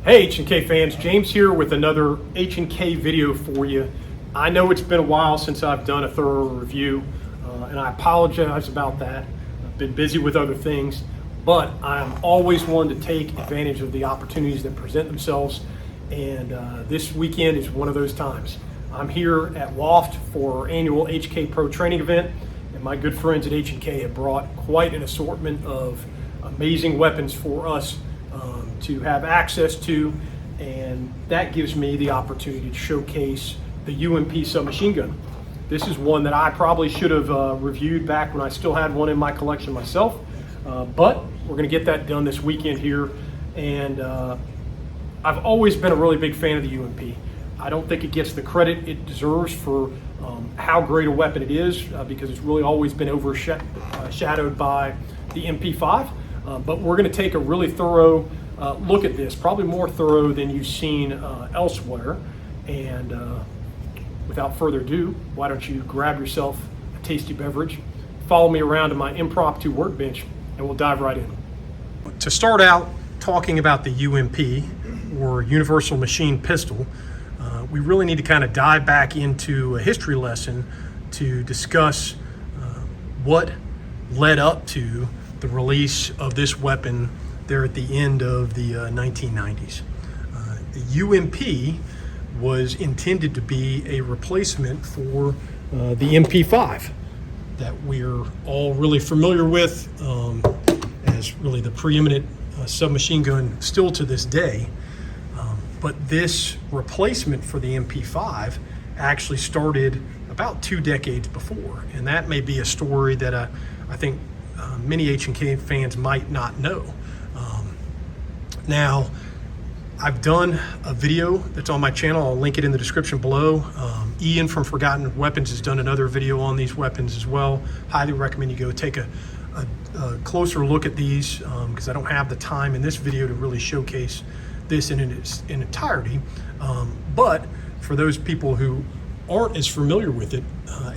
Hey H&K fans, James here with another H&K video for you. I know it's been a while since I've done a thorough review, and I apologize about that. I've been busy with other things, but I'm always one to take advantage of the opportunities that present themselves, and this weekend is one of those times. I'm here at Loft for our annual H&K Pro training event, and my good friends at H&K have brought quite an assortment of amazing weapons for us to have access to, and that gives me the opportunity to showcase the UMP submachine gun. This is one that I probably should have reviewed back when I still had one in my collection myself, but we're going to get that done this weekend here. And I've always been a really big fan of the UMP. I don't think it gets the credit it deserves for how great a weapon it is, because it's really always been overshadowed by the MP5. But we're going to take a really thorough look at this, probably more thorough than you've seen elsewhere. And without further ado, why don't you grab yourself a tasty beverage, follow me around to my impromptu workbench, and we'll dive right in. To start out talking about the UMP, or Universal Machine Pistol, we really need to kind of dive back into a history lesson to discuss what led up to the release of this weapon there at the end of the 1990s. The UMP was intended to be a replacement for the MP5 that we're all really familiar with as really the preeminent submachine gun still to this day. But this replacement for the MP5 actually started about 2 decades before, and that may be a story that I think many H&K fans might not know. Now, I've done a video that's on my channel. I'll link it in the description below. Ian from Forgotten Weapons has done another video on these weapons as well. Highly recommend you go take a closer look at these, because I don't have the time in this video to really showcase this in its entirety. But for those people who aren't as familiar with it,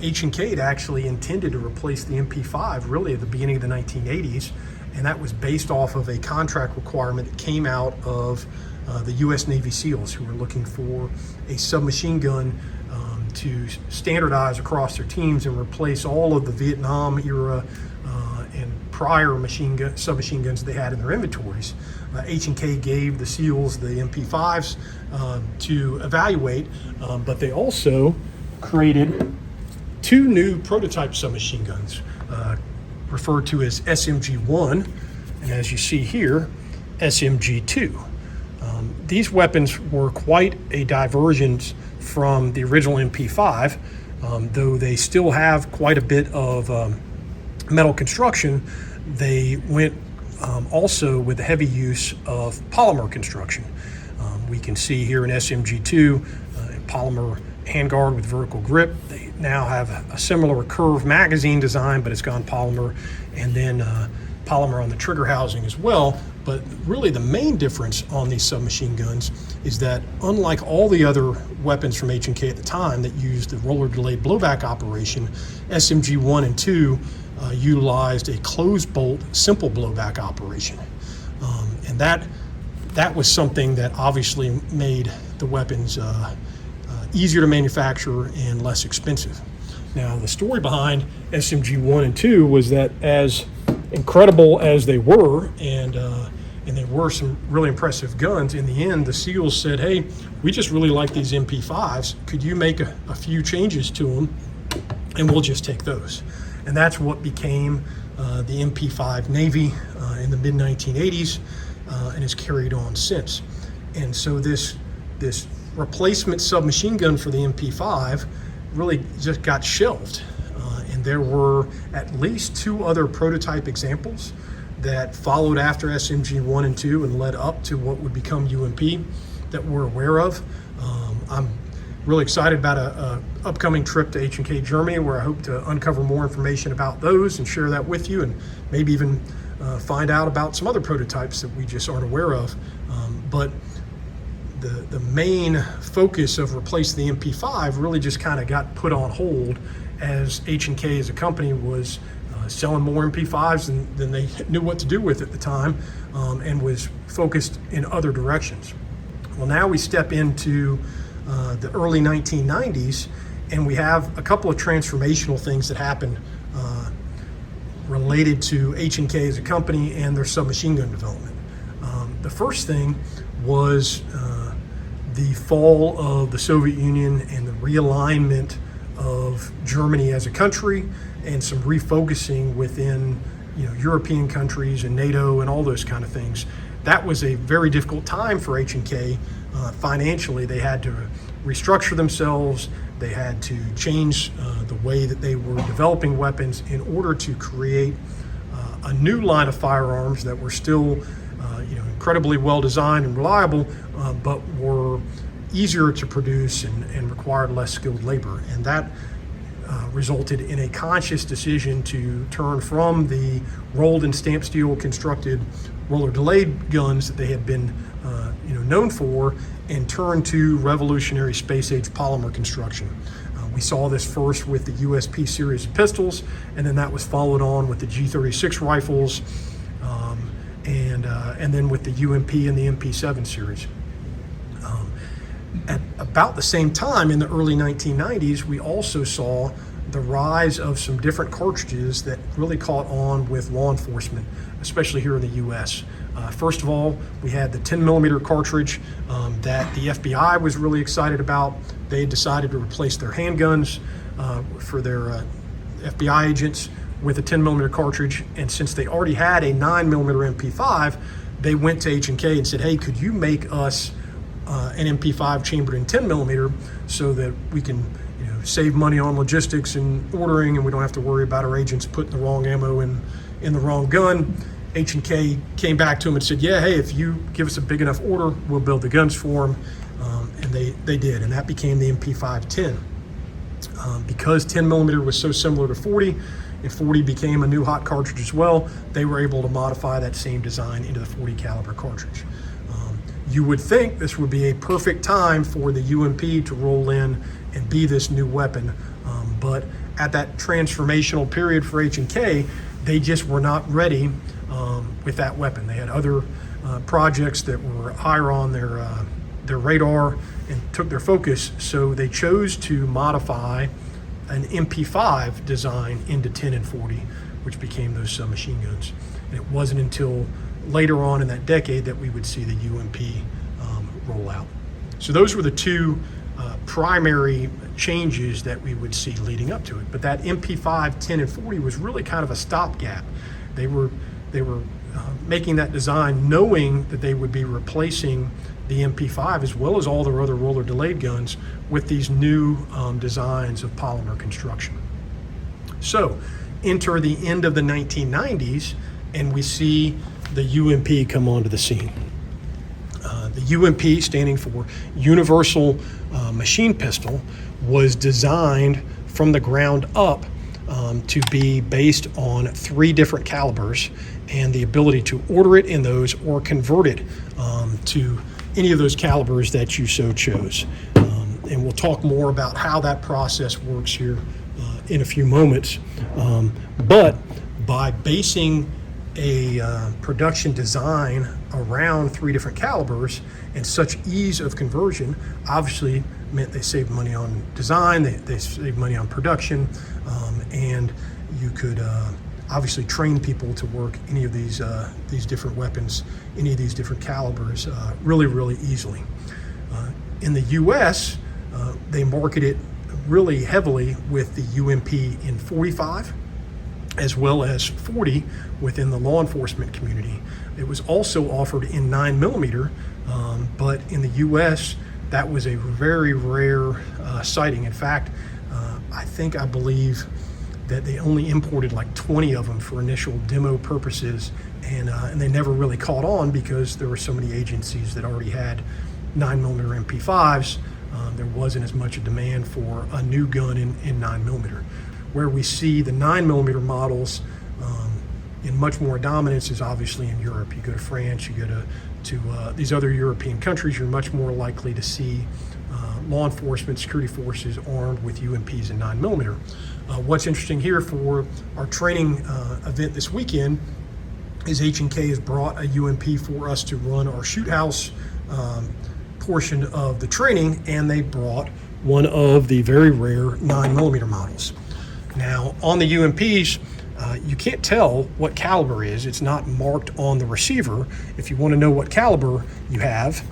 H&K had actually intended to replace the MP5 really at the beginning of the 1980s, and that was based off of a contract requirement that came out of the U.S. Navy SEALs, who were looking for a submachine gun to standardize across their teams and replace all of the Vietnam era and prior submachine guns they had in their inventories. H&K gave the SEALs the MP5s to evaluate, but they also created 2 new prototype submachine guns, referred to as SMG-1, and as you see here, SMG-2. These weapons were quite a divergence from the original MP5, though they still have quite a bit of metal construction. They went also with the heavy use of polymer construction. We can see here in SMG-2 polymer handguard with vertical grip. They now have a similar curved magazine design, but it's gone polymer, and then polymer on the trigger housing as well. But really the main difference on these submachine guns is that, unlike all the other weapons from H&K at the time that used the roller delayed blowback operation, SMG-1 and 2 utilized a closed bolt simple blowback operation. And that was something that obviously made the weapons easier to manufacture and less expensive. Now, the story behind SMG-1 and 2 was that, as incredible as they were, and they were some really impressive guns, in the end the SEALs said, hey, we just really like these MP5s. Could you make a few changes to them, and we'll just take those? And that's what became the MP5 Navy in the mid-1980s, and has carried on since. And so this replacement submachine gun for the MP5 really just got shelved. And there were at least 2 other prototype examples that followed after SMG-1 and 2 and led up to what would become UMP that we're aware of. I'm really excited about a upcoming trip to H&K Germany, where I hope to uncover more information about those and share that with you, and maybe even find out about some other prototypes that we just aren't aware of. But the main focus of replacing the MP5 really just kind of got put on hold as H&K as a company was selling more MP5s than they knew what to do with at the time, and was focused in other directions. Well, now we step into the early 1990s, and we have a couple of transformational things that happened related to H&K as a company and their submachine gun development. The first thing was the fall of the Soviet Union and the realignment of Germany as a country, and some refocusing within European countries and NATO and all those kind of things. That was a very difficult time for H&K. Financially, they had to restructure themselves. They had to change the way that they were developing weapons in order to create a new line of firearms that were still incredibly well designed and reliable, but were easier to produce and required less skilled labor. And that resulted in a conscious decision to turn from the rolled and stamped steel constructed roller delayed guns that they had been known for, and turn to revolutionary space age polymer construction. We saw this first with the USP series of pistols, and then that was followed on with the G36 rifles, and then with the UMP and the MP7 series. At about the same time, in the early 1990s, we also saw the rise of some different cartridges that really caught on with law enforcement, especially here in the U.S. First of all, we had the 10 millimeter cartridge that the FBI was really excited about. They decided to replace their handguns for their FBI agents with a 10 millimeter cartridge. And since they already had a 9 millimeter MP5, they went to H&K and said, hey, could you make us an MP5 chambered in 10 millimeter so that we can save money on logistics and ordering, and we don't have to worry about our agents putting the wrong ammo in the wrong gun. H&K came back to them and said, yeah, hey, if you give us a big enough order, we'll build the guns for them. And they did, and that became the MP5-10. Because 10 millimeter was so similar to 40, and 40 became a new hot cartridge as well, they were able to modify that same design into the 40 caliber cartridge. You would think this would be a perfect time for the UMP to roll in and be this new weapon, but at that transformational period for H&K, they just were not ready with that weapon. They had other projects that were higher on their radar and took their focus, so they chose to modify an MP5 design into 10 and 40, which became those submachine guns. And it wasn't until later on in that decade that we would see the UMP roll out. So those were the two primary changes that we would see leading up to it. But that MP5, 10, and 40 was really kind of a stopgap. They were making that design knowing that they would be replacing the MP5 as well as all their other roller delayed guns with these new designs of polymer construction. So enter the end of the 1990s, and we see the UMP come onto the scene. The UMP, standing for Universal Machine Pistol, was designed from the ground up to be based on 3 different calibers, and the ability to order it in those or convert it to any of those calibers that you so chose. And we'll talk more about how that process works here in a few moments. But by basing a production design around 3 different calibers and such ease of conversion, obviously meant they saved money on design, they saved money on production, and you could obviously train people to work any of these different weapons, any of these different calibers really, really easily. In the US, they market it really heavily with the UMP in 45, as well as 40 within the law enforcement community. It was also offered in 9 millimeter, but in the US, that was a very rare sighting. In fact, I believe that they only imported like 20 of them for initial demo purposes, and they never really caught on because there were so many agencies that already had 9 millimeter MP5s. There wasn't as much a demand for a new gun in 9 millimeter. Where we see the 9 millimeter models in much more dominance is obviously in Europe. You go to France, you go to these other European countries, you're much more likely to see law enforcement, security forces armed with UMPs in 9 millimeter. What's interesting here for our training event this weekend is H&K has brought a UMP for us to run our shoot house portion of the training, and they brought one of the very rare 9mm models. Now, on the UMPs, you can't tell what caliber is. It's not marked on the receiver. If you want to know what caliber you have,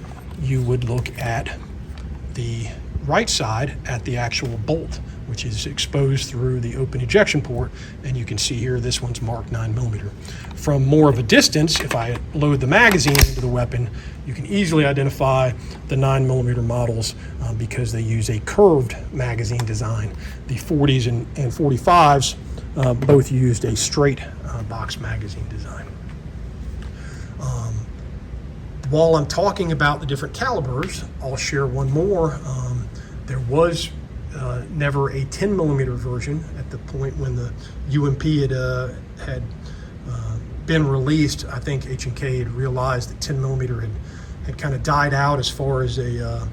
you would look at the right side at the actual bolt, which is exposed through the open ejection port, and you can see here this one's marked 9mm. From more of a distance, if I load the magazine into the weapon, you can easily identify the 9mm models because they use a curved magazine design. The 40s and 45s both used a straight box magazine design. While I'm talking about the different calibers, I'll share one more. There was never a 10mm version at the point when the UMP had been released. I think H&K had realized that 10mm had kind of died out as far as a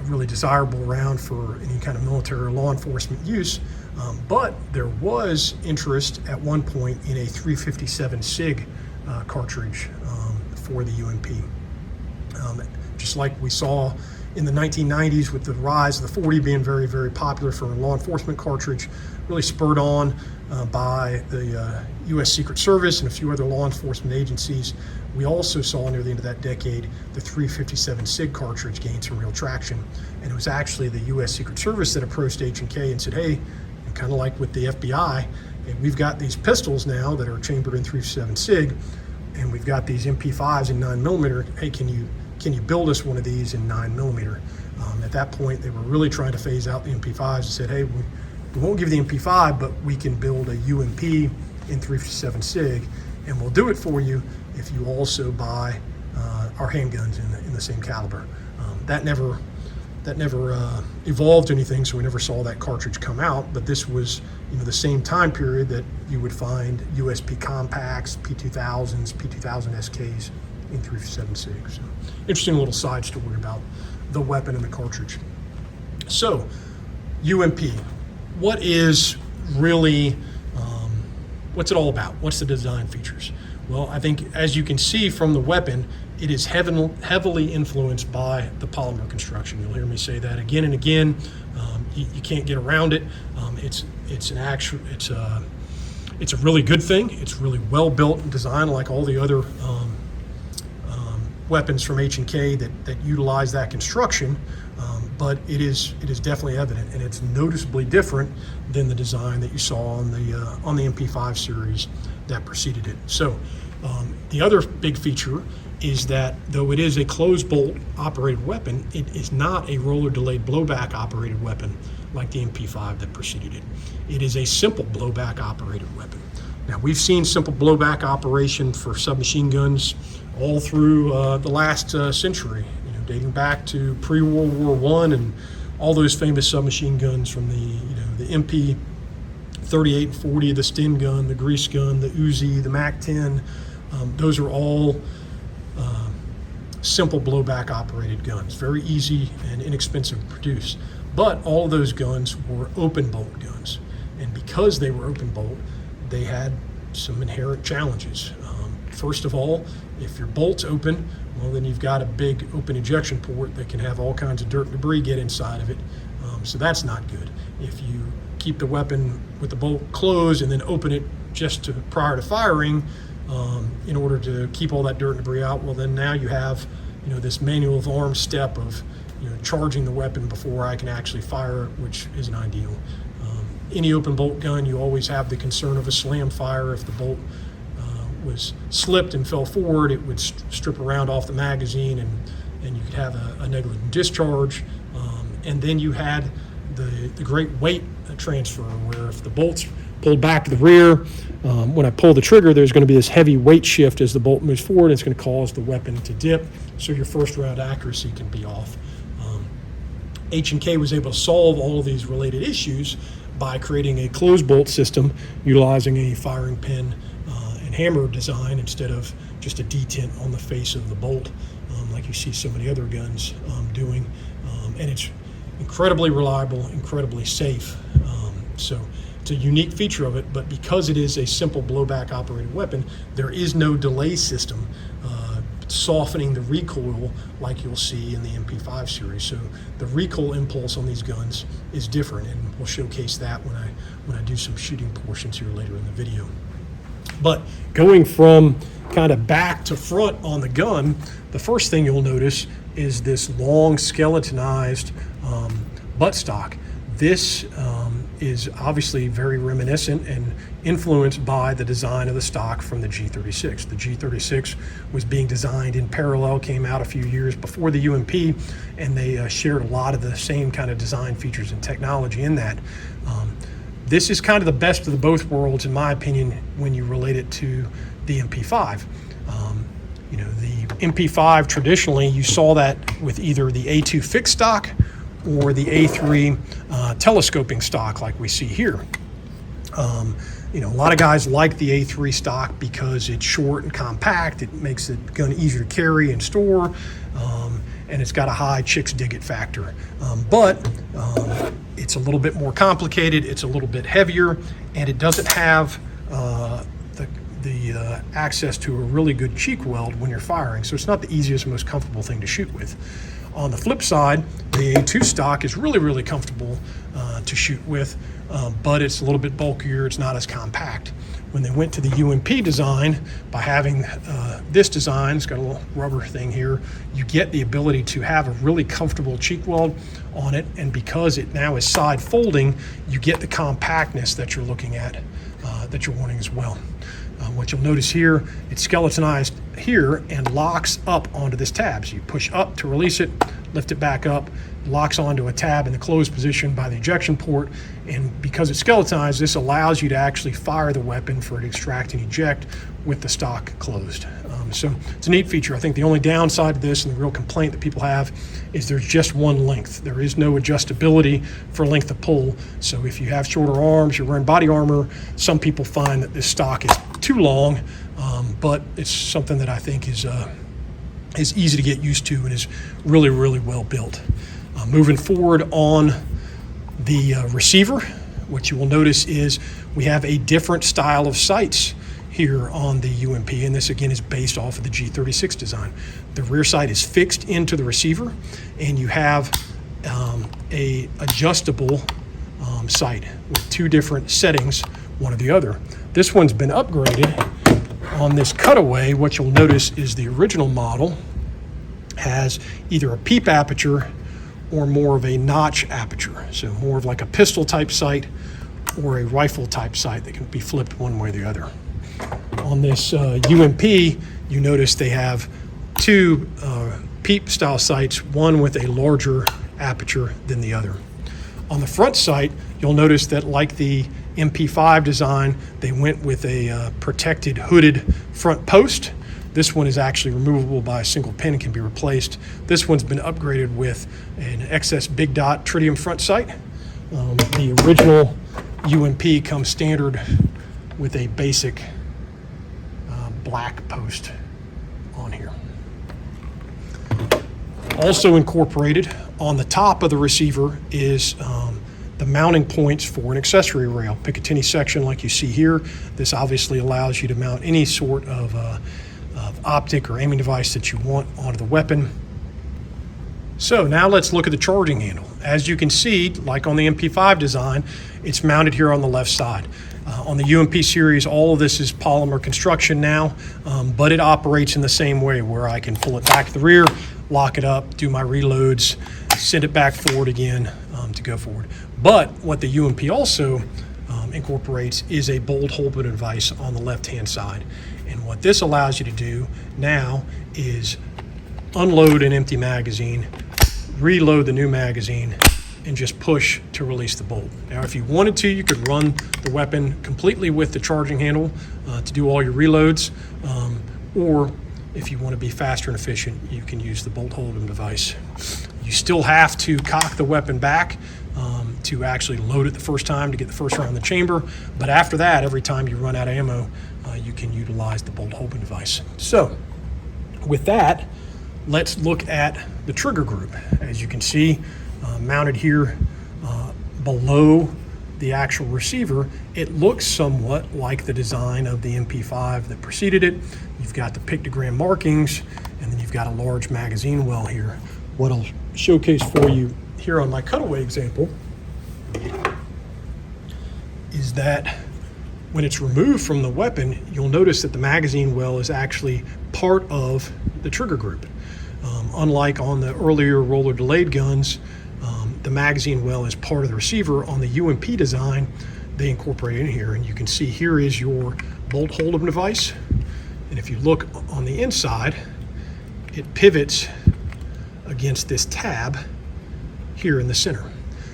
really desirable round for any kind of military or law enforcement use. But there was interest at one point in a 357 SIG cartridge for the UMP. Just like we saw in the 1990s with the rise of the 40 being very, very popular for a law enforcement cartridge, really spurred on by the U.S. Secret Service and a few other law enforcement agencies. We also saw near the end of that decade the 357 SIG cartridge gain some real traction. And it was actually the U.S. Secret Service that approached H&K and said, hey, kind of like with the FBI, and we've got these pistols now that are chambered in 357 SIG, and we've got these MP5s in 9mm. Hey, can you build us one of these in 9mm? At that point, they were really trying to phase out the MP5s and said, hey, we won't give you the MP5, but we can build a UMP in 357 SIG, and we'll do it for you if you also buy our handguns in the same caliber. That never evolved to anything, so we never saw that cartridge come out. But this was, the same time period that you would find USP compacts, P2000s, P2000 SKs in 357 SIG. So, interesting little side story about the weapon and the cartridge. So, UMP, what is really, what's it all about? What's the design features? Well, I think as you can see from the weapon, it is heavily influenced by the polymer construction. You'll hear me say that again and again. You can't get around it. It's a really good thing. It's really well built and designed, like all the other weapons from H&K that utilize that construction. But it is definitely evident, and it's noticeably different than the design that you saw on the MP5 series that preceded it. So the other big feature is that though it is a closed bolt operated weapon, it is not a roller delayed blowback operated weapon like the MP5 that preceded it. It is a simple blowback operated weapon. Now, we've seen simple blowback operation for submachine guns all through the last century, dating back to pre-World War I and all those famous submachine guns from the MP 38 and 40, the Sten gun, the Grease gun, the Uzi, the MAC-10. Those are all simple blowback operated guns, very easy and inexpensive to produce. But all of those guns were open bolt guns. And because they were open bolt, they had some inherent challenges. First of all, if your bolt's open, well, then you've got a big open ejection port that can have all kinds of dirt and debris get inside of it. So that's not good. If you keep the weapon with the bolt closed and then open it just prior to firing, in order to keep all that dirt and debris out, well, then now you have, this manual of arms step of, charging the weapon before I can actually fire it, which isn't ideal. Any open bolt gun, you always have the concern of a slam fire. If the bolt was slipped and fell forward, it would strip around off the magazine, and you could have a negligent discharge. And then you had the great weight transfer, where if the bolt's pulled back to the rear, when I pull the trigger, there's going to be this heavy weight shift as the bolt moves forward. It's going to cause the weapon to dip, so your first round accuracy can be off. H&K was able to solve all of these related issues by creating a closed bolt system utilizing a firing pin and hammer design instead of just a detent on the face of the bolt, like you see so many other guns doing. And it's incredibly reliable, incredibly safe. So it's a unique feature of it, but because it is a simple blowback operated weapon, there is no delay system softening the recoil like you'll see in the MP5 series. So the recoil impulse on these guns is different, and we'll showcase that when I do some shooting portions here later in the video. But going from kind of back to front on the gun, the first thing you'll notice is this long skeletonized buttstock. This is obviously very reminiscent and influenced by the design of the stock from the G36. The G36 was being designed in parallel, came out a few years before the UMP, and they shared a lot of the same kind of design features and technology in that. This is kind of the best of the both worlds, in my opinion, when you relate it to the MP5. You know, the MP5 traditionally, you saw that with either the A2 fixed stock or the A3 telescoping stock like we see here. You know, a lot of guys like the A3 stock because it's short and compact. It makes the gun easier to carry and store, and it's got a high chicks dig it factor. But it's a little bit more complicated, it's a little bit heavier, and it doesn't have the access to a really good cheek weld when you're firing, so it's not the easiest, most comfortable thing to shoot with. On the flip side, the A2 stock is really, really comfortable to shoot with, but it's a little bit bulkier, it's not as compact. When they went to the UMP design, by having this design, it's got a little rubber thing here, you get the ability to have a really comfortable cheek weld on it, and because it now is side folding, you get the compactness that you're looking at, that you're wanting as well. What you'll notice here, it's skeletonized here and locks up onto this tab. So you push up to release it, lift it back up, locks onto a tab in the closed position by the ejection port, and because it's skeletonized, this allows you to actually fire the weapon for it to extract and eject with the stock closed. So it's a neat feature. I think the only downside to this and the real complaint that people have is there's just one length. There is no adjustability for length of pull. So if you have shorter arms, you're wearing body armor, some people find that this stock is too long, but it's something that I think is easy to get used to and is really, really well built. Moving forward on the receiver, what you will notice is we have a different style of sights here on the UMP, and this again is based off of the G36 design. The rear sight is fixed into the receiver, and you have a adjustable sight with two different settings, one or the other. This one's been upgraded. On this cutaway, what you'll notice is the original model has either a peep aperture or more of a notch aperture, so more of like a pistol type sight or a rifle type sight that can be flipped one way or the other. On this UMP, you notice they have two peep style sights, one with a larger aperture than the other. On the front sight, you'll notice that like the MP5 design, they went with a protected hooded front post. This one is actually removable by a single pin and can be replaced. This one's been upgraded with an XS big dot tritium front sight. The original UMP comes standard with a basic black post on here. Also incorporated on the top of the receiver is the mounting points for an accessory rail. Picatinny section like you see here. This obviously allows you to mount any sort of optic or aiming device that you want onto the weapon. So now let's look at the charging handle. As you can see, like on the MP5 design, it's mounted here on the left side. On the UMP series, all of this is polymer construction now, but it operates in the same way where I can pull it back to the rear, lock it up, do my reloads, send it back forward again to go forward. But what the UMP also incorporates is a bolt hole device on the left-hand side. And what this allows you to do now is unload an empty magazine, reload the new magazine, and just push to release the bolt. Now, if you wanted to, you could run the weapon completely with the charging handle to do all your reloads, or if you want to be faster and efficient, you can use the bolt holding device. You still have to cock the weapon back to actually load it the first time to get the first round in the chamber, but after that, every time you run out of ammo, you can utilize the bolt holding device. So, with that, let's look at the trigger group. As you can see, mounted here below the actual receiver, it looks somewhat like the design of the MP5 that preceded it. You've got the pictogram markings, and you've got a large magazine well here. What I'll showcase for you here on my cutaway example is that when it's removed from the weapon, you'll notice that the magazine well is actually part of the trigger group. Unlike on the earlier roller delayed guns, the magazine well is part of the receiver. On the UMP design, they incorporate it in here, and you can see here is your bolt hold'em device. And if you look on the inside, it pivots against this tab here in the center.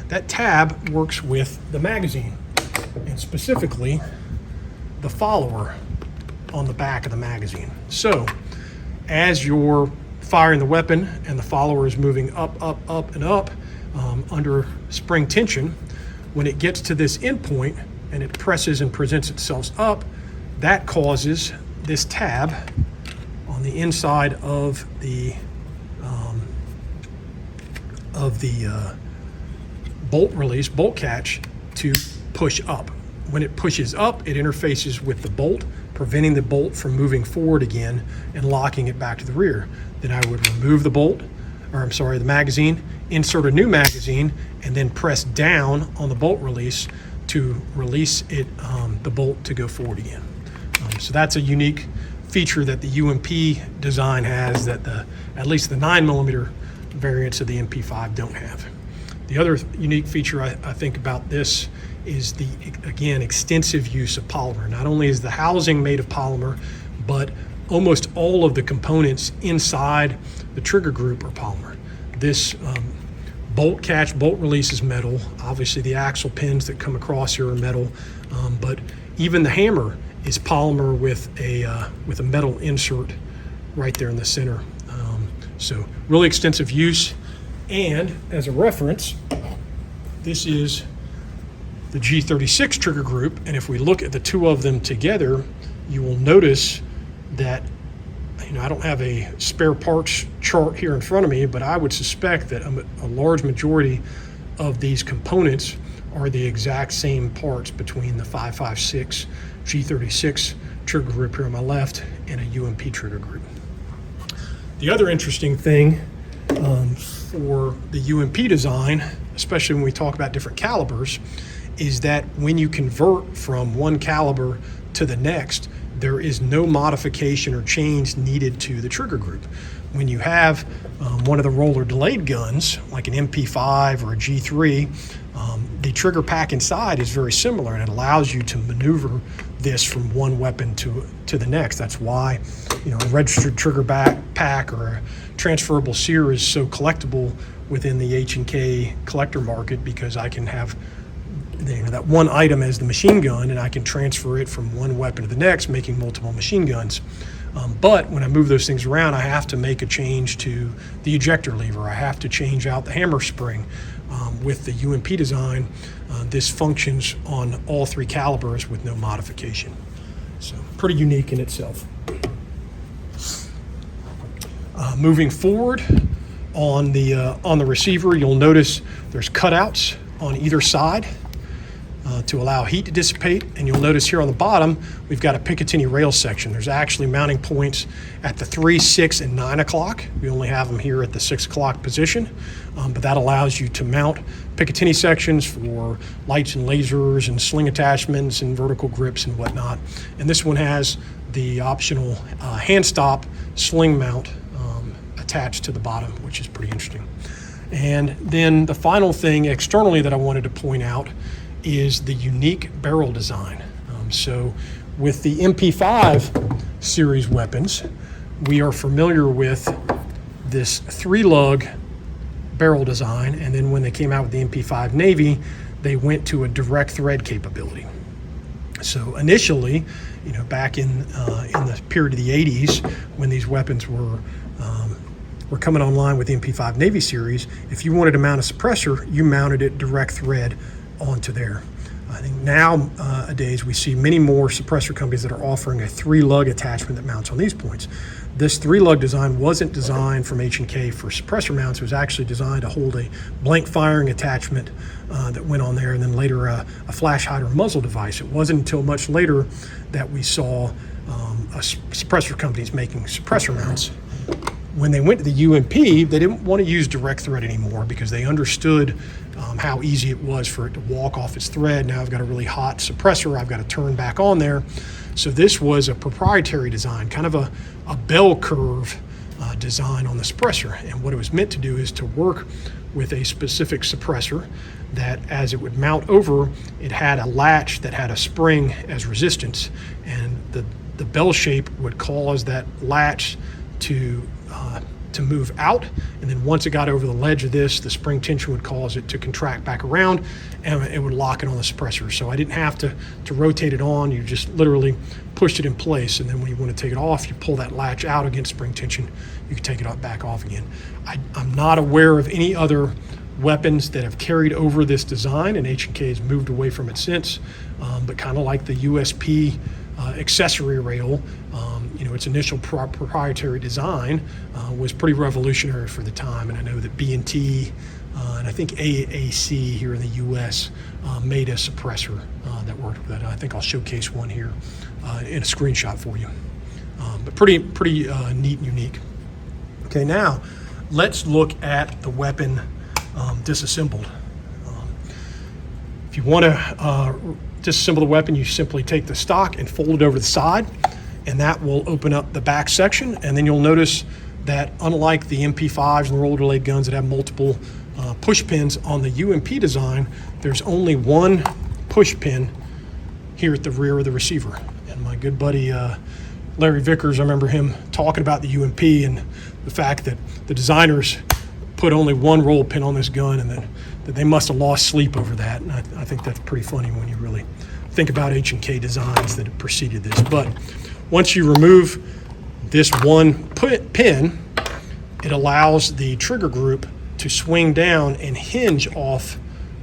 That tab works with the magazine, and specifically the follower on the back of the magazine. So as you're firing the weapon and the follower is moving up, up, up, and up under spring tension, when it gets to this endpoint and it presses and presents itself up, that causes this tab on the inside of the bolt release, bolt catch, to push up. When it pushes up, it interfaces with the bolt, preventing the bolt from moving forward again and locking it back to the rear. Then I would remove the magazine, insert a new magazine, and then press down on the bolt release to release it, the bolt to go forward again. So that's a unique feature that the UMP design has that at least the 9mm variants of the MP5 don't have. The other unique feature I think about this is the, again, extensive use of polymer. Not only is the housing made of polymer, but almost all of the components inside the trigger group are polymer. This bolt catch, bolt release is metal. Obviously the axle pins that come across here are metal, but even the hammer is polymer with a metal insert right there in the center. So really extensive use. And as a reference, this is the G36 trigger group, and if we look at the two of them together, you will notice that, I don't have a spare parts chart here in front of me, but I would suspect that a large majority of these components are the exact same parts between the 5.56 G36 trigger group here on my left and a UMP trigger group. The other interesting thing for the UMP design, especially when we talk about different calibers, is that when you convert from one caliber to the next, there is no modification or change needed to the trigger group. When you have one of the roller delayed guns, like an MP5 or a G3, the trigger pack inside is very similar, and it allows you to maneuver this from one weapon to the next. That's why a registered trigger pack or a transferable sear is so collectible within the H&K collector market, because I can have that one item as the machine gun, and I can transfer it from one weapon to the next, making multiple machine guns. But when I move those things around, I have to make a change to the ejector lever. I have to change out the hammer spring. With the UMP design, this functions on all three calibers with no modification. So pretty unique in itself. Moving forward on the receiver, you'll notice there's cutouts on either side to allow heat to dissipate, and you'll notice here on the bottom we've got a Picatinny rail section. There's actually mounting points at the 3, 6, and 9 o'clock. We only have them here at the 6 o'clock position, but that allows you to mount Picatinny sections for lights and lasers and sling attachments and vertical grips and whatnot. And this one has the optional hand stop sling mount attached to the bottom, which is pretty interesting. And then the final thing externally that I wanted to point out is the unique barrel design. So with the MP5 series weapons, we are familiar with this 3-lug barrel design, and then when they came out with the MP5 Navy, they went to a direct thread capability. So initially, back in the period of the 80s, when these weapons were coming online with the MP5 Navy series, if you wanted to mount a suppressor, you mounted it direct thread onto there. I think nowadays we see many more suppressor companies that are offering a 3-lug attachment that mounts on these points. This 3-lug design wasn't designed from H&K for suppressor mounts. It was actually designed to hold a blank firing attachment that went on there, and then later a flash hider muzzle device. It wasn't until much later that we saw suppressor companies making suppressor mounts. When they went to the UMP, they didn't want to use direct thread anymore because they understood how easy it was for it to walk off its thread. Now I've got a really hot suppressor I've got to turn back on there. So this was a proprietary design, kind of a bell curve design on the suppressor. And what it was meant to do is to work with a specific suppressor that as it would mount over, it had a latch that had a spring as resistance. And the bell shape would cause that latch to move out, and then once it got over the ledge of this, the spring tension would cause it to contract back around, and it would lock it on the suppressor. So I didn't have to rotate it on. You just literally pushed it in place, and then when you want to take it off, you pull that latch out against spring tension. You can take it back off again. I'm not aware of any other weapons that have carried over this design, and H&K has moved away from it since, but kind of like the USP accessory rail, its initial proprietary design was pretty revolutionary for the time. And I know that B&T and I think AAC here in the U.S. Made a suppressor that worked with that. I think I'll showcase one here in a screenshot for you. But pretty neat and unique. Okay, now let's look at the weapon disassembled. If you want to disassemble the weapon, you simply take the stock and fold it over the side, and that will open up the back section. And then you'll notice that unlike the MP5s and the roller delayed guns that have multiple push pins, on the UMP design, there's only one push pin here at the rear of the receiver. And my good buddy Larry Vickers, I remember him talking about the UMP and the fact that the designers put only one roll pin on this gun, and that they must have lost sleep over that. And I think that's pretty funny when you really think about H&K designs that have preceded this. But once you remove this one pin, it allows the trigger group to swing down and hinge off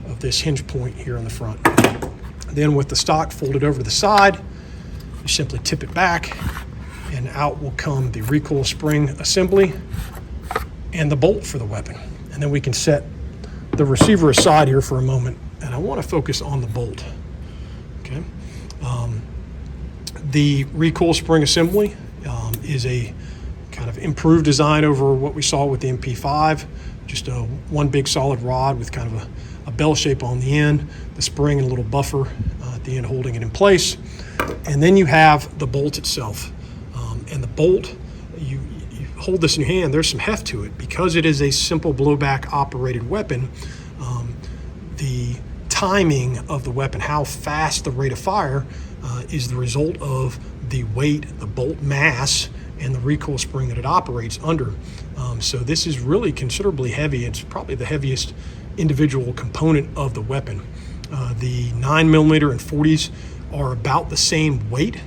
of this hinge point here on the front. Then with the stock folded over to the side, you simply tip it back, and out will come the recoil spring assembly and the bolt for the weapon. And then we can set the receiver aside here for a moment, and I want to focus on the bolt. Okay. The recoil spring assembly is a kind of improved design over what we saw with the MP5. Just one big solid rod with kind of a bell shape on the end, the spring and a little buffer at the end holding it in place. And then you have the bolt itself. And the bolt, you hold this in your hand, there's some heft to it. Because it is a simple blowback operated weapon, the timing of the weapon, how fast the rate of fire, is the result of the weight, the bolt mass, and the recoil spring that it operates under. So this is really considerably heavy. It's probably the heaviest individual component of the weapon. The 9mm and 40s are about the same weight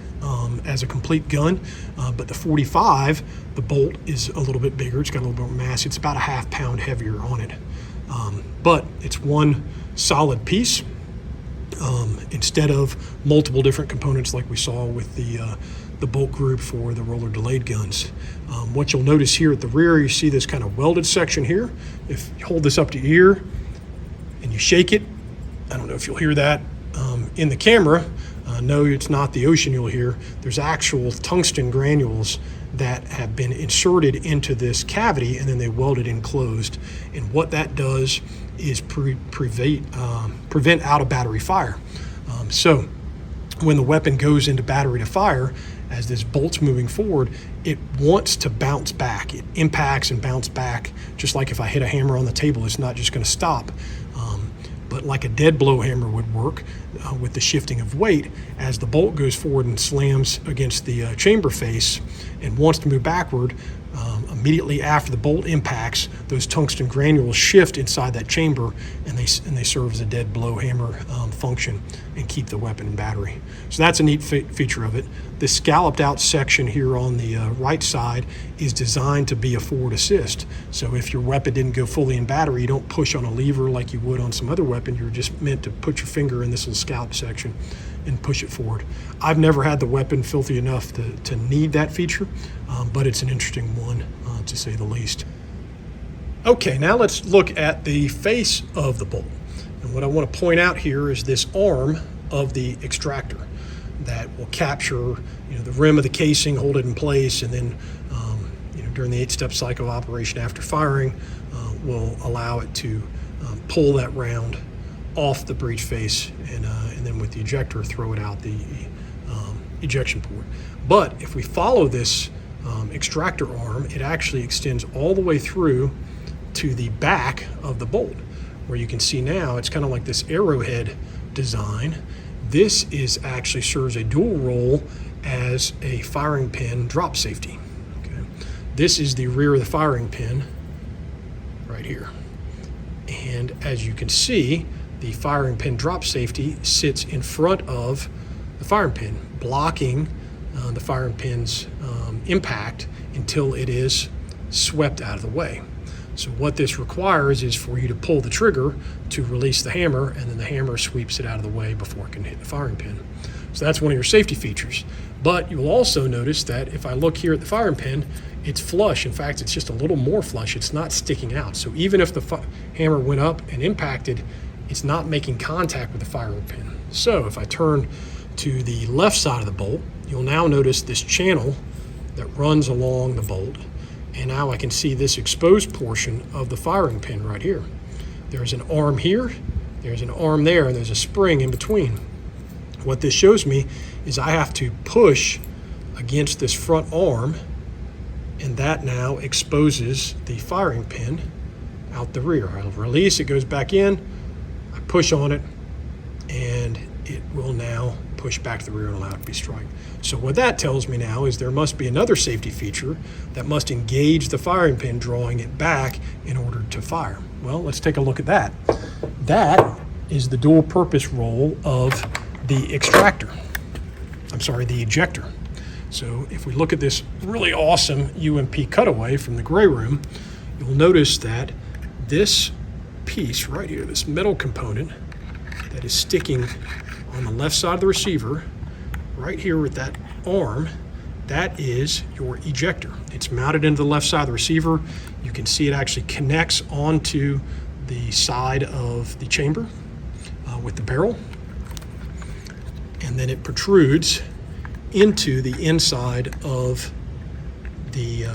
as a complete gun, but the 45, the bolt is a little bit bigger. It's got a little bit more mass. It's about a ½ pound heavier on it. But it's one solid piece instead of multiple different components like we saw with the bolt group for the roller delayed guns. What you'll notice here at the rear, you see this kind of welded section here. If you hold this up to your ear and you shake it, I don't know if you'll hear that in the camera. No, it's not the ocean you'll hear. There's actual tungsten granules that have been inserted into this cavity, and then they welded in closed. And what that does is prevent out of battery fire. So when the weapon goes into battery to fire, as this bolt's moving forward, it wants to bounce back. It impacts and bounces back, just like if I hit a hammer on the table, it's not just going to stop. But like a dead blow hammer would work with the shifting of weight, as the bolt goes forward and slams against the chamber face and wants to move backward, immediately after the bolt impacts, those tungsten granules shift inside that chamber, and they serve as a dead blow hammer function and keep the weapon in battery. So that's a neat feature of it. This scalloped out section here on the right side is designed to be a forward assist. So if your weapon didn't go fully in battery, you don't push on a lever like you would on some other weapon. You're just meant to put your finger in this little scallop section and push it forward. I've never had the weapon filthy enough to need that feature, but it's an interesting one to say the least. Okay, now let's look at the face of the bolt. And what I want to point out here is this arm of the extractor that will capture the rim of the casing, hold it in place, and then during the 8-step cycle of operation after firing will allow it to pull that round off the breech face and then with the ejector throw it out the ejection port. But if we follow this extractor arm, it actually extends all the way through to the back of the bolt, where you can see now it's kind of like this arrowhead design. This is actually serves a dual role as a firing pin drop safety. Okay. This is the rear of the firing pin right here. And as you can see, the firing pin drop safety sits in front of the firing pin, blocking the firing pin's impact until it is swept out of the way. So what this requires is for you to pull the trigger to release the hammer, and then the hammer sweeps it out of the way before it can hit the firing pin. So that's one of your safety features. But you'll also notice that if I look here at the firing pin, it's flush. In fact, it's just a little more flush. It's not sticking out. So even if the hammer went up and impacted, it's not making contact with the firing pin. So if I turn to the left side of the bolt, you'll now notice this channel that runs along the bolt. And now I can see this exposed portion of the firing pin right here. There's an arm here, there's an arm there, and there's a spring in between. What this shows me is I have to push against this front arm, and that now exposes the firing pin out the rear. I'll release, it goes back in, I push on it, and it will now push back to the rear and allow it to be strike. So what that tells me now is there must be another safety feature that must engage the firing pin, drawing it back in order to fire. Well, let's take a look at that. That is the dual purpose role of the extractor. The ejector. So if we look at this really awesome UMP cutaway from the gray room, you'll notice that this piece right here, this metal component that is sticking on the left side of the receiver, right here with that arm, that is your ejector. It's mounted into the left side of the receiver. You can see it actually connects onto the side of the chamber with the barrel, and then it protrudes into the inside of the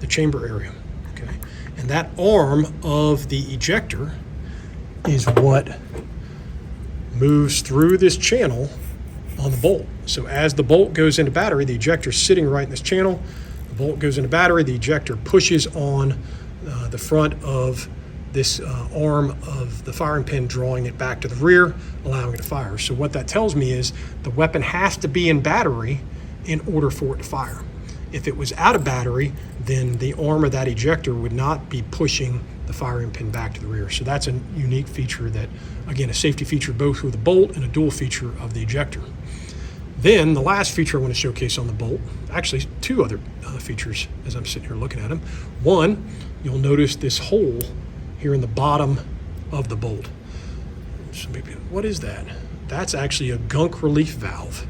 chamber area. Okay, and that arm of the ejector is what moves through this channel on the bolt. So as the bolt goes into battery, the ejector is sitting right in this channel. The bolt goes into battery, the ejector pushes on the front of this arm of the firing pin, drawing it back to the rear, allowing it to fire. So what that tells me is the weapon has to be in battery in order for it to fire. If it was out of battery, then the arm of that ejector would not be pushing the firing pin back to the rear. So that's a unique feature that, again, a safety feature both with the bolt and a dual feature of the ejector. Then the last feature I want to showcase on the bolt, actually two other features as I'm sitting here looking at them. One, you'll notice this hole here in the bottom of the bolt. So maybe, what is that? That's actually a gunk relief valve.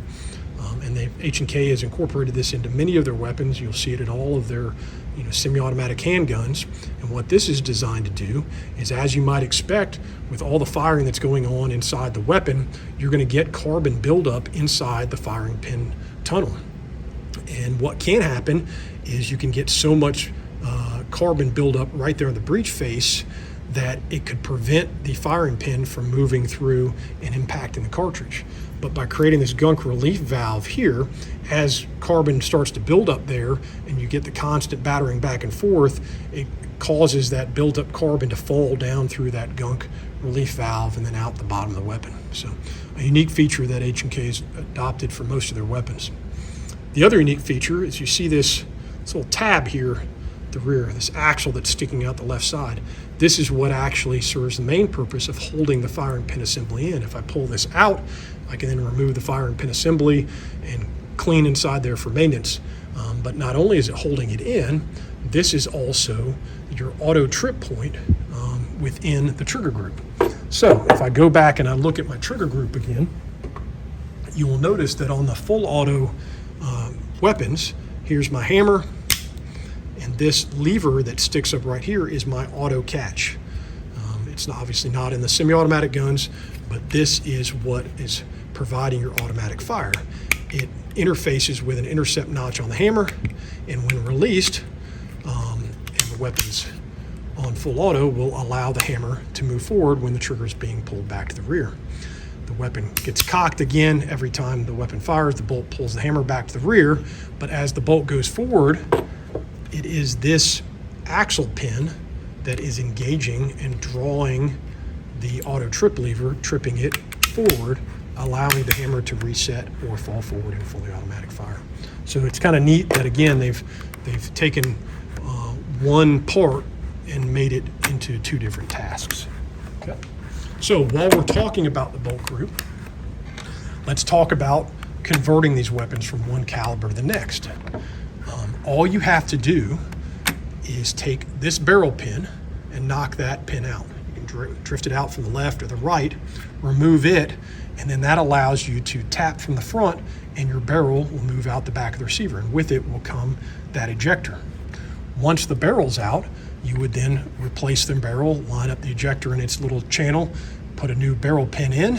And H&K has incorporated this into many of their weapons. You'll see it in all of their semi-automatic handguns. And what this is designed to do is, as you might expect, with all the firing that's going on inside the weapon, you're going to get carbon buildup inside the firing pin tunnel. And what can happen is you can get so much carbon buildup right there on the breech face that it could prevent the firing pin from moving through and impacting the cartridge. But by creating this gunk relief valve here, as carbon starts to build up there and you get the constant battering back and forth, it causes that built up carbon to fall down through that gunk relief valve and then out the bottom of the weapon. So a unique feature that H&K has adopted for most of their weapons. The other unique feature is you see this little tab here at the rear, this axle that's sticking out the left side. This is what actually serves the main purpose of holding the firing pin assembly in. If I pull this out, I can then remove the firing pin assembly and clean inside there for maintenance. But not only is it holding it in, this is also your auto trip point within the trigger group. So if I go back and I look at my trigger group again, you will notice that on the full auto weapons, here's my hammer, and this lever that sticks up right here is my auto catch. It's obviously not in the semi-automatic guns, but this is what is providing your automatic fire. It interfaces with an intercept notch on the hammer, and when released, weapons on full auto will allow the hammer to move forward when the trigger is being pulled back to the rear. The weapon gets cocked again. Every time the weapon fires, the bolt pulls the hammer back to the rear, but as the bolt goes forward, it is this axle pin that is engaging and drawing the auto trip lever, tripping it forward, allowing the hammer to reset or fall forward in fully automatic fire. So it's kind of neat that, again, they've taken one part and made it into two different tasks. Okay. So while we're talking about the bolt group, let's talk about converting these weapons from one caliber to the next. All you have to do is take this barrel pin and knock that pin out. You can drift it out from the left or the right, remove it, and then that allows you to tap from the front and your barrel will move out the back of the receiver, and with it will come that ejector. Once the barrel's out, you would then replace the barrel, line up the ejector in its little channel, put a new barrel pin in,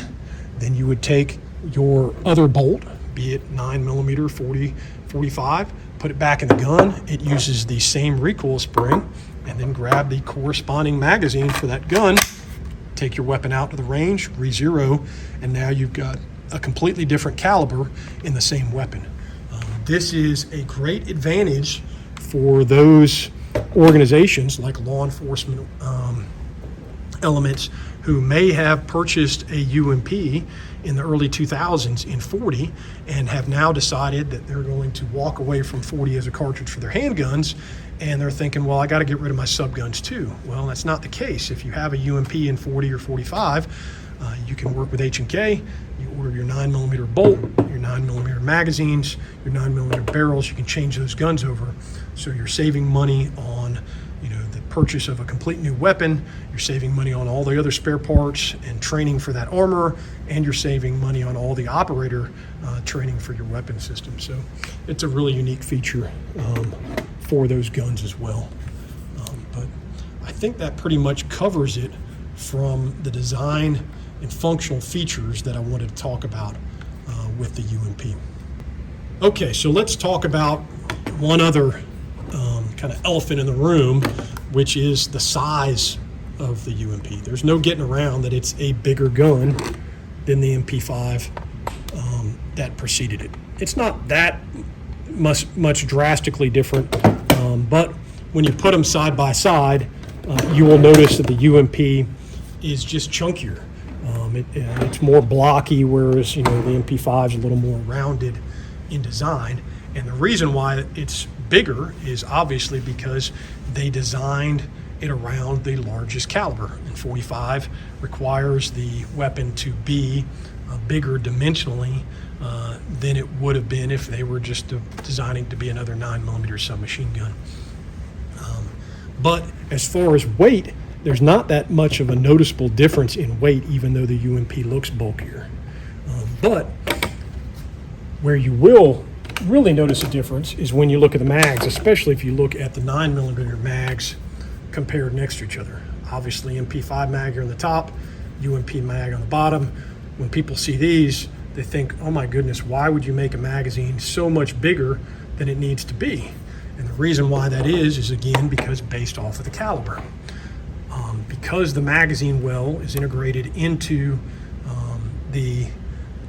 then you would take your other bolt, be it 9mm, 40, 45, put it back in the gun. It uses the same recoil spring, and then grab the corresponding magazine for that gun, take your weapon out to the range, re-zero, and now you've got a completely different caliber in the same weapon. This is a great advantage for those organizations like law enforcement elements who may have purchased a UMP in the early 2000s in 40 and have now decided that they're going to walk away from 40 as a cartridge for their handguns, and they're thinking, well, I got to get rid of my subguns too. Well, that's not the case. If you have a UMP in 40 or 45, you can work with H&K. You order your 9mm bolt, your 9mm magazines, your 9mm barrels. You can change those guns over, so you're saving money on the purchase of a complete new weapon. You're saving money on all the other spare parts and training for that armor, and you're saving money on all the operator training for your weapon system. So it's a really unique feature for those guns as well. But I think that pretty much covers it from the design and functional features that I wanted to talk about with the UMP. Okay, so let's talk about one other kind of elephant in the room, which is the size of the UMP. There's no getting around that it's a bigger gun than the MP5 that preceded it. It's not that much drastically different, but when you put them side by side, you will notice that the UMP is just chunkier. It's more blocky, whereas the MP5 is a little more rounded in design. And the reason why it's bigger is obviously because they designed it around the largest caliber. And 45 requires the weapon to be bigger dimensionally than it would have been if they were just designing to be another 9mm submachine gun. But as far as weight, there's not that much of a noticeable difference in weight, even though the UMP looks bulkier. But where you will really notice a difference is when you look at the mags, especially if you look at the 9mm mags compared next to each other. Obviously, MP5 mag here on the top, UMP mag on the bottom. When people see these, they think, oh my goodness, why would you make a magazine so much bigger than it needs to be? And the reason why that is again, because based off of the caliber. Because the magazine well is integrated into the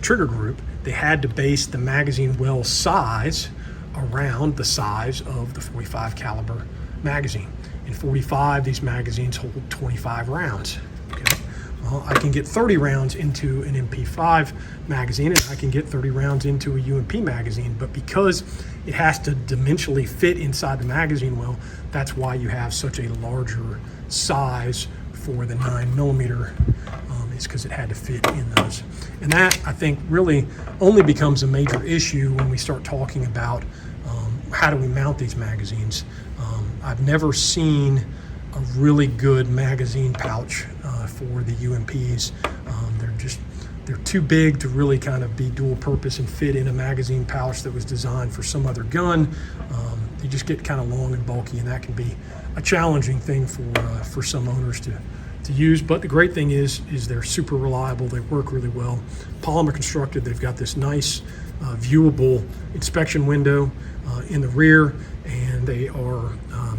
trigger group, they had to base the magazine well size around the size of the 45 caliber magazine. In 45, these magazines hold 25 rounds. Okay? Well, I can get 30 rounds into an MP5 magazine, and I can get 30 rounds into a UMP magazine, but because it has to dimensionally fit inside the magazine well, that's why you have such a larger size for the 9mm, is because it had to fit in those. And that, I think, really only becomes a major issue when we start talking about how do we mount these magazines. I've never seen a really good magazine pouch for the UMPs. They're too big to really kind of be dual purpose and fit in a magazine pouch that was designed for some other gun. They just get kind of long and bulky, and that can be a challenging thing for some owners to use. But the great thing is they're super reliable. They work really well. Polymer constructed. They've got this nice viewable inspection window in the rear, and they are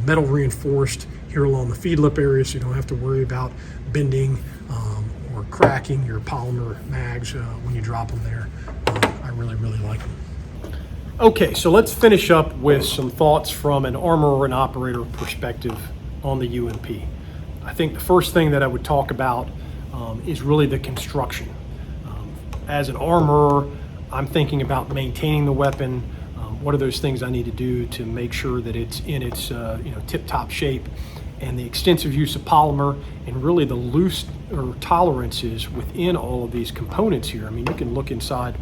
metal reinforced here along the feed lip area, so you don't have to worry about bending or cracking your polymer mags when you drop them there. I really like them. Okay, so let's finish up with some thoughts from an armorer and operator perspective on the UMP. I think the first thing that I would talk about is really the construction. As an armorer, I'm thinking about maintaining the weapon. What are those things I need to do to make sure that it's in its tip-top shape, and the extensive use of polymer and really the loose or tolerances within all of these components here. I mean, you can look inside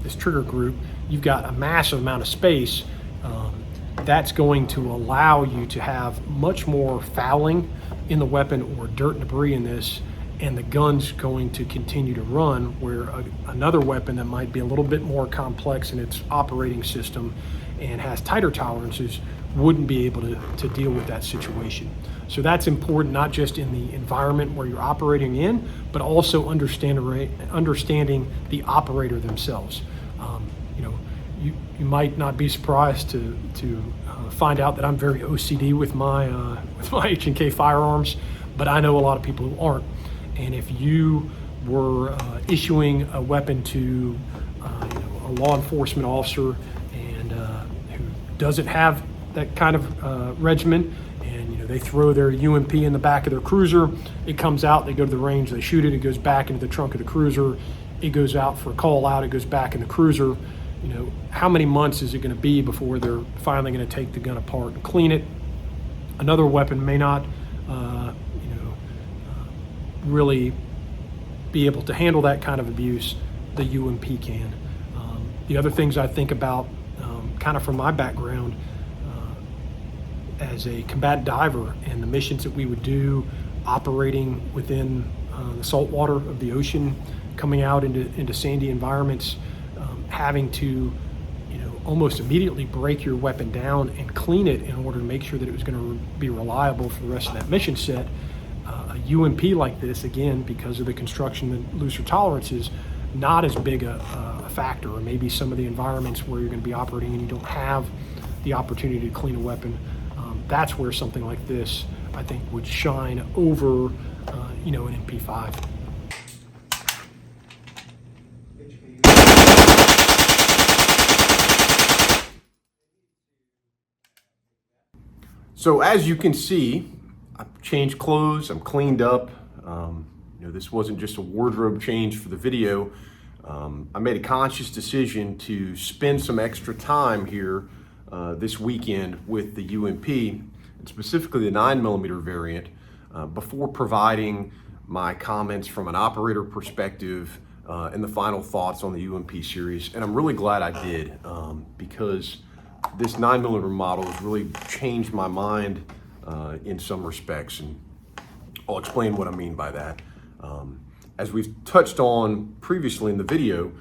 this trigger group. You've got a massive amount of space that's going to allow you to have much more fouling in the weapon or dirt and debris in this, and the gun's going to continue to run, where another weapon that might be a little bit more complex in its operating system and has tighter tolerances wouldn't be able to deal with that situation. So that's important, not just in the environment where you're operating in, but also understanding the operator themselves. You might not be surprised to find out that I'm very OCD with my H&K firearms, but I know a lot of people who aren't. And if you were issuing a weapon to a law enforcement officer and who doesn't have that kind of regimen, and they throw their UMP in the back of their cruiser, it comes out, they go to the range, they shoot it, it goes back into the trunk of the cruiser, it goes out for a call out, it goes back in the cruiser. How many months is it going to be before they're finally going to take the gun apart and clean it? Another weapon may not really be able to handle that kind of abuse. The UMP can. The other things I think about, kind of from my background as a combatant diver and the missions that we would do operating within the salt water of the ocean, coming out into sandy environments, having to almost immediately break your weapon down and clean it in order to make sure that it was going to be reliable for the rest of that mission set. A UMP like this, again, because of the construction and looser tolerances, not as big a factor, or maybe some of the environments where you're going to be operating and you don't have the opportunity to clean a weapon. That's where something like this, I think, would shine over an MP5. So as you can see, I've changed clothes, I'm cleaned up. This wasn't just a wardrobe change for the video. I made a conscious decision to spend some extra time here this weekend with the UMP, and specifically the 9mm variant, before providing my comments from an operator perspective and the final thoughts on the UMP series. And I'm really glad I did, because this 9mm model has really changed my mind in some respects, and I'll explain what I mean by that. As we've touched on previously in the video,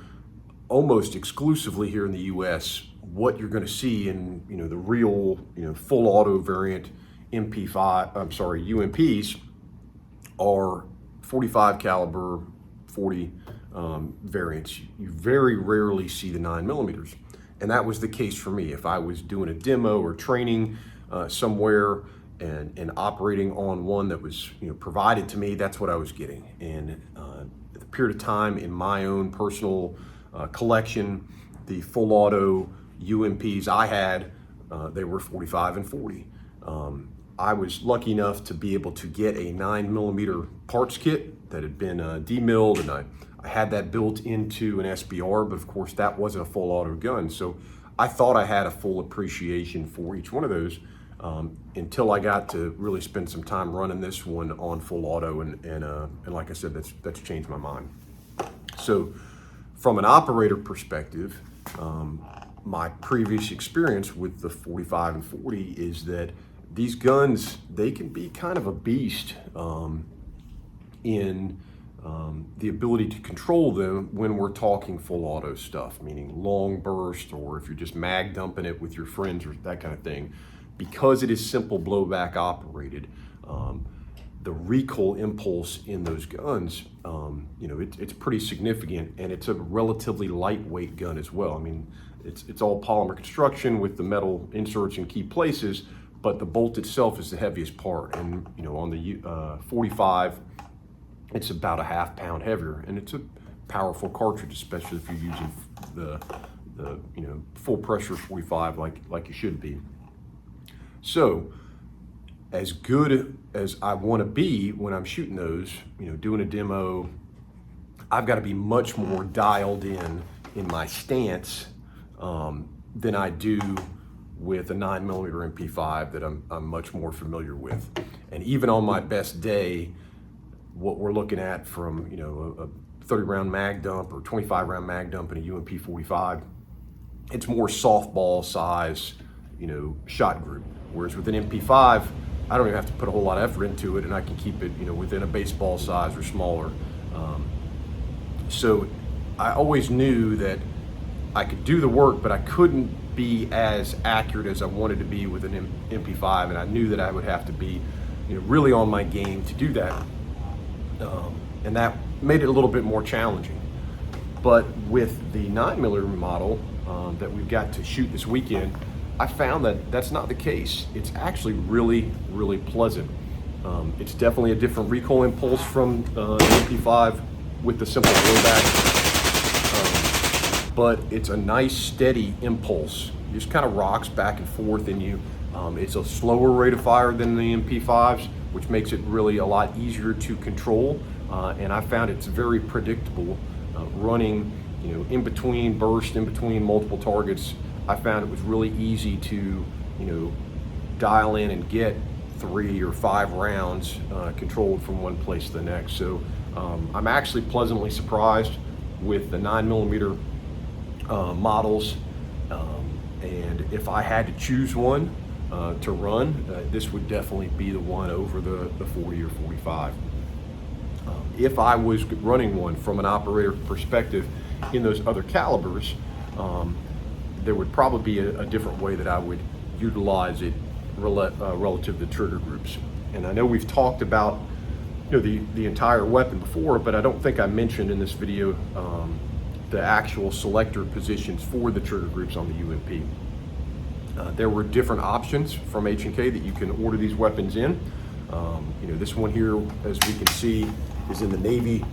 almost exclusively here in the US, what you're going to see in the real full auto variant UMPs are 45 caliber 40 variants. You very rarely see the 9mm. And that was the case for me. If I was doing a demo or training somewhere and operating on one that was provided to me, that's what I was getting. And at the period of time in my own personal collection, the full auto UMPs I had, they were 45 and 40. I was lucky enough to be able to get a 9mm parts kit that had been demilled, and I had that built into an SBR, but of course that wasn't a full auto gun. So I thought I had a full appreciation for each one of those until I got to really spend some time running this one on full auto, and like I said, that's changed my mind. So from an operator perspective, my previous experience with the 45 and 40 is that these guns, they can be kind of a beast in the ability to control them when we're talking full auto stuff, meaning long burst, or if you're just mag dumping it with your friends or that kind of thing. Because it is simple blowback operated, the recoil impulse in those guns, it's pretty significant, and it's a relatively lightweight gun as well. I mean, it's all polymer construction with the metal inserts in key places, but the bolt itself is the heaviest part. And you know, on the 45, it's about a ½ pound heavier, and it's a powerful cartridge, especially if you're using the you know, full pressure 45 like you should be. So as good as I want to be when I'm shooting those, you know, doing a demo, I've got to be much more dialed in my stance than I do with a 9mm MP5 that I'm much more familiar with. And even on my best day, what we're looking at from, you know, a 30-round mag dump or 25-round mag dump in a UMP 45, it's more softball size, you know, shot group. Whereas with an MP5, I don't even have to put a whole lot of effort into it, and I can keep it, you know, within a baseball size or smaller. So I always knew that I could do the work, but I couldn't be as accurate as I wanted to be with an MP5, and I knew that I would have to be, you know, really on my game to do that. And that made it a little bit more challenging. But with the 9mm model that we've got to shoot this weekend, I found that that's not the case. It's actually really, really pleasant. It's definitely a different recoil impulse from the MP5 with the simple blowback, but it's a nice steady impulse. It just kind of rocks back and forth in you. It's a slower rate of fire than the MP5s, which makes it really a lot easier to control. And I found it's very predictable running, you know, in between bursts, in between multiple targets. I found it was really easy to, you know, dial in and get 3 or 5 rounds controlled from one place to the next. So I'm actually pleasantly surprised with the 9mm models. And if I had to choose one to run, this would definitely be the one over the 40 or 45. If I was running one from an operator perspective in those other calibers, there would probably be a different way that I would utilize it relative to trigger groups. And I know we've talked about, you know, the entire weapon before, but I don't think I mentioned in this video the actual selector positions for the trigger groups on the UMP. There were different options from H&K that you can order these weapons in. You know, this one here, as we can see, is in the Navy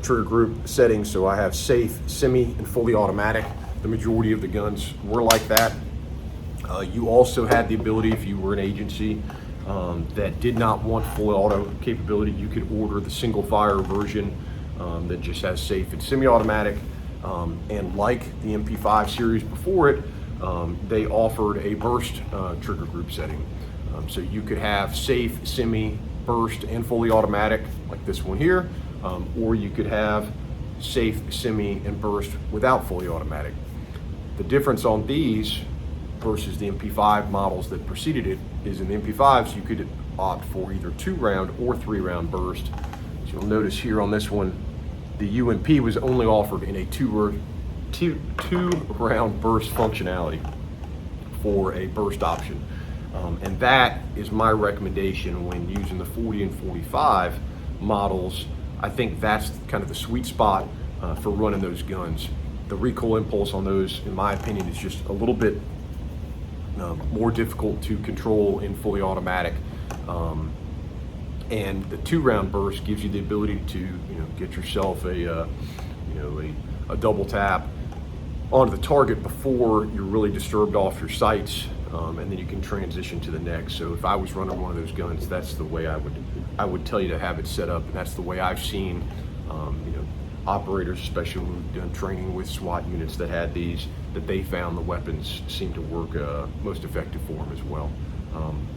trigger group setting. So I have safe, semi, and fully automatic. The majority of the guns were like that. You also had the ability, if you were an agency that did not want full auto capability, you could order the single fire version that just has safe and semi-automatic. And like the MP5 series before it, they offered a burst trigger group setting. So you could have safe, semi, burst, and fully automatic like this one here, or you could have safe, semi, and burst without fully automatic. The difference on these versus the MP5 models that preceded it is in the MP5s you could opt for either 2-round or 3-round burst. So you'll notice here on this one, the UMP was only offered in a two-round burst functionality for a burst option. And that is my recommendation when using the 40 and 45 models. I think that's kind of the sweet spot for running those guns. The recoil impulse on those, in my opinion, is just a little bit more difficult to control in fully automatic. And the 2-round burst gives you the ability to, you know, get yourself a double tap onto the target before you're really disturbed off your sights, and then you can transition to the next. So if I was running one of those guns, that's the way I would tell you to have it set up, and that's the way I've seen, you know, operators, especially when we've done training with SWAT units that had these, that they found the weapons seem to work most effective for them as well.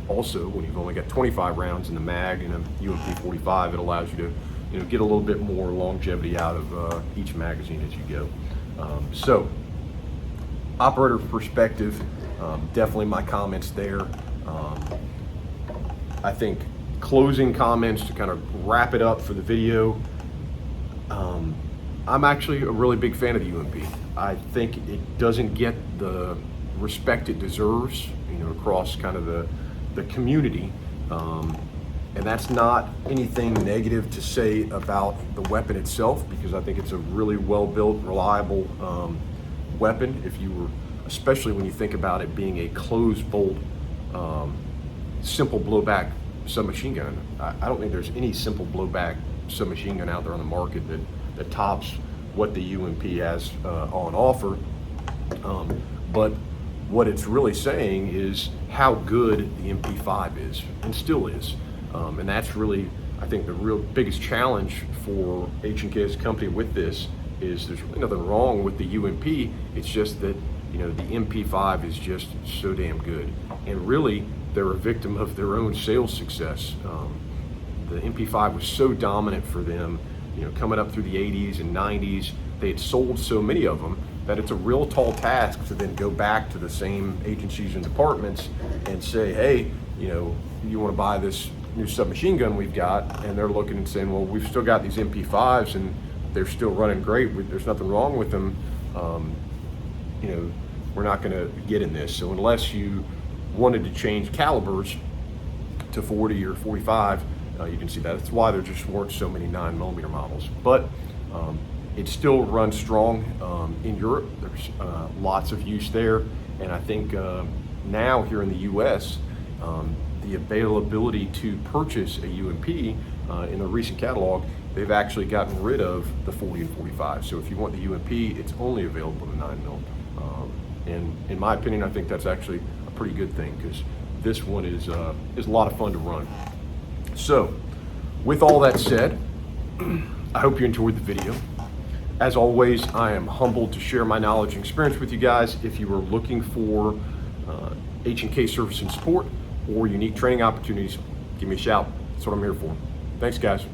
Also, when you've only got 25 rounds in the mag in a UMP 45, it allows you to, you know, get a little bit more longevity out of each magazine as you go. So, operator perspective, definitely my comments there. I think closing comments to kind of wrap it up for the video. I'm actually a really big fan of the UMP. I think it doesn't get the respect it deserves, you know, across kind of the community. And that's not anything negative to say about the weapon itself, because I think it's a really well-built, reliable weapon. If you were, especially when you think about it being a closed bolt simple blowback submachine gun. I don't think there's any simple blowback submachine gun out there on the market that tops what the UMP has on offer. But what it's really saying is how good the MP5 is, and still is. And that's really, I think, the real biggest challenge for H&K as a company with this is there's really nothing wrong with the UMP. It's just that, you know, the MP5 is just so damn good. And really, they're a victim of their own sales success. The MP5 was so dominant for them, you know, coming up through the 80s and 90s. They had sold so many of them that it's a real tall task to then go back to the same agencies and departments and say, hey, you know, you want to buy this new submachine gun we've got? And they're looking and saying, well, we've still got these MP5s and they're still running great. There's nothing wrong with them. You know, we're not going to get in this. So unless you wanted to change calibers to 40 or 45, you can see that. That's why there just weren't so many 9mm models. But it still runs strong in Europe. There's lots of use there. And I think now here in the US, the availability to purchase a UMP in the recent catalog, they've actually gotten rid of the 40 and 45. So if you want the UMP, it's only available in 9mm. And in my opinion, I think that's actually a pretty good thing, because this one is a lot of fun to run. So with all that said, I hope you enjoyed the video. As always, I am humbled to share my knowledge and experience with you guys. If you are looking for H&K service and support or unique training opportunities, give me a shout. That's what I'm here for. Thanks, guys.